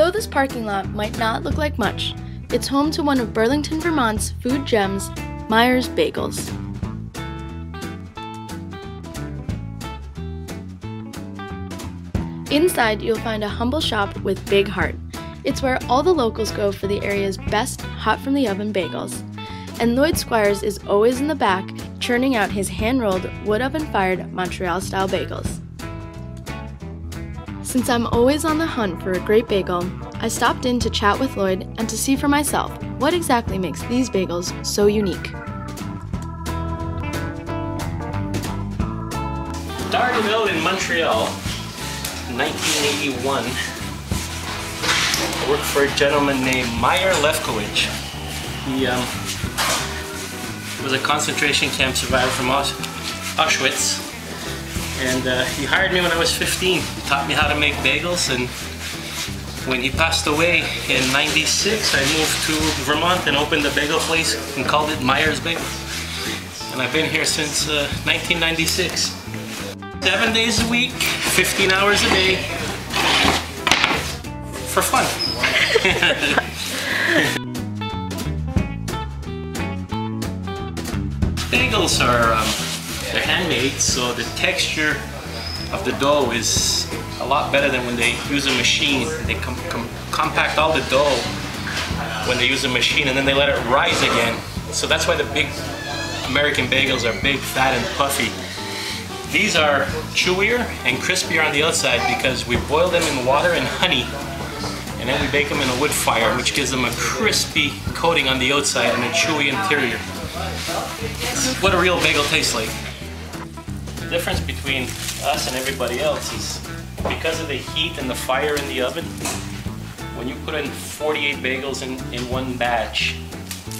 Though this parking lot might not look like much, it's home to one of Burlington, Vermont's food gems, Myer's Bagels. Inside, you'll find a humble shop with big heart. It's where all the locals go for the area's best hot-from-the-oven bagels. And Lloyd Squires is always in the back, churning out his hand-rolled, wood-oven-fired Montreal-style bagels. Since I'm always on the hunt for a great bagel, I stopped in to chat with Lloyd and to see for myself what exactly makes these bagels so unique. Started out in Montreal in 1981. I worked for a gentleman named Myer. He was a concentration camp survivor from Auschwitz, and he hired me when I was 15. He taught me how to make bagels, and when he passed away in '96, I moved to Vermont and opened a bagel place and called it Myer's Bagels. And I've been here since 1996. 7 days a week, 15 hours a day, for fun. Bagels are they're handmade, so the texture of the dough is a lot better than when they use a machine. They compact all the dough when they use a machine, and then they let it rise again. So that's why the big American bagels are big, fat, and puffy. These are chewier and crispier on the outside because we boil them in water and honey, and then we bake them in a wood fire, which gives them a crispy coating on the outside and a chewy interior. This is what a real bagel tastes like. The difference between us and everybody else is because of the heat and the fire in the oven. When you put in 48 bagels in one batch,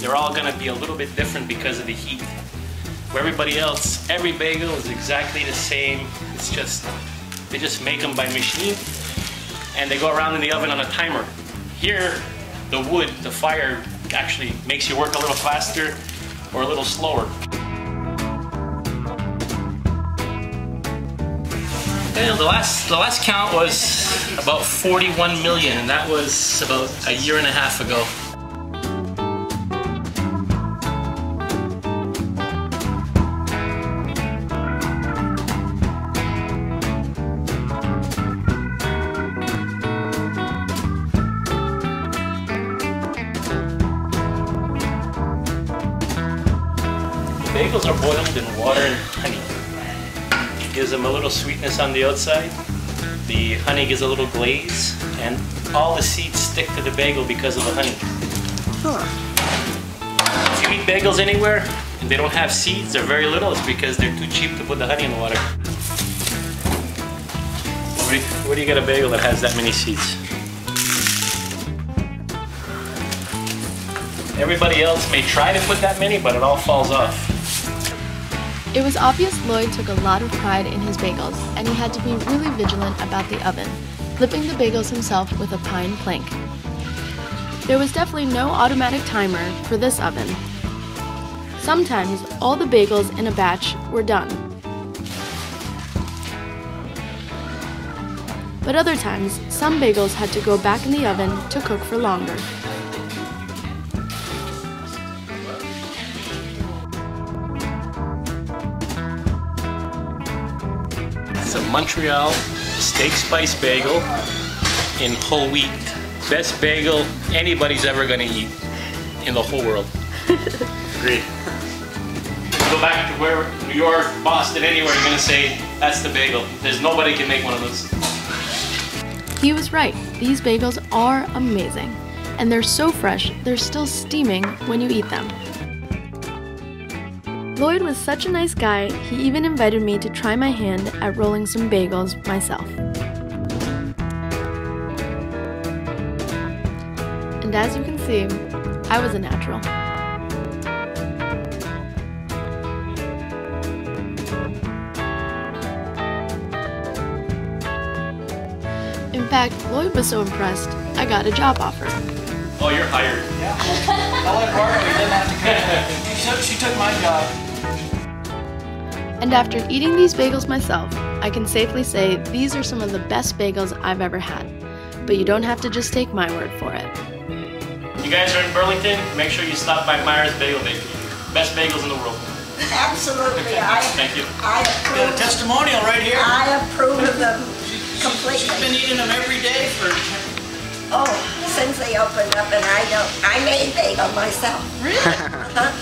they're all going to be a little bit different because of the heat. For everybody else, every bagel is exactly the same. It's just, they just make them by machine, and they go around in the oven on a timer. Here, the wood, the fire actually makes you work a little faster or a little slower. And the last count was about 41 million, and that was about a year and a half ago. Bagels are boiled in water and honey. It gives them a little sweetness on the outside. The honey gives a little glaze, and all the seeds stick to the bagel because of the honey. Huh. If you eat bagels anywhere and they don't have seeds, they're very little, it's because they're too cheap to put the honey in the water. Where do you get a bagel that has that many seeds? Everybody else may try to put that many, but it all falls off. It was obvious Lloyd took a lot of pride in his bagels, and he had to be really vigilant about the oven, flipping the bagels himself with a pine plank. There was definitely no automatic timer for this oven. Sometimes all the bagels in a batch were done. But other times, some bagels had to go back in the oven to cook for longer. It's a Montreal steak spice bagel in whole wheat. Best bagel anybody's ever gonna eat in the whole world. Agreed. Go back to where New York, Boston, anywhere, you're gonna say, that's the bagel. There's nobody can make one of those. He was right. These bagels are amazing. And they're so fresh, they're still steaming when you eat them. Lloyd was such a nice guy, he even invited me to try my hand at rolling some bagels myself. And as you can see, I was a natural. In fact, Lloyd was so impressed, I got a job offer. Oh, you're hired. Yeah. I'll let Barbara, he didn't have to cook. She took my job. And after eating these bagels myself, I can safely say these are some of the best bagels I've ever had. but you don't have to just take my word for it. You guys are in Burlington, make sure you stop by Myer's Bagel Bakery. Best bagels in the world. Absolutely. Thank you. I Got a approve. testimonial right here. I approve of them She's completely. been eating them every day for... Oh, since they opened up, and I made bagel myself. Really? Huh?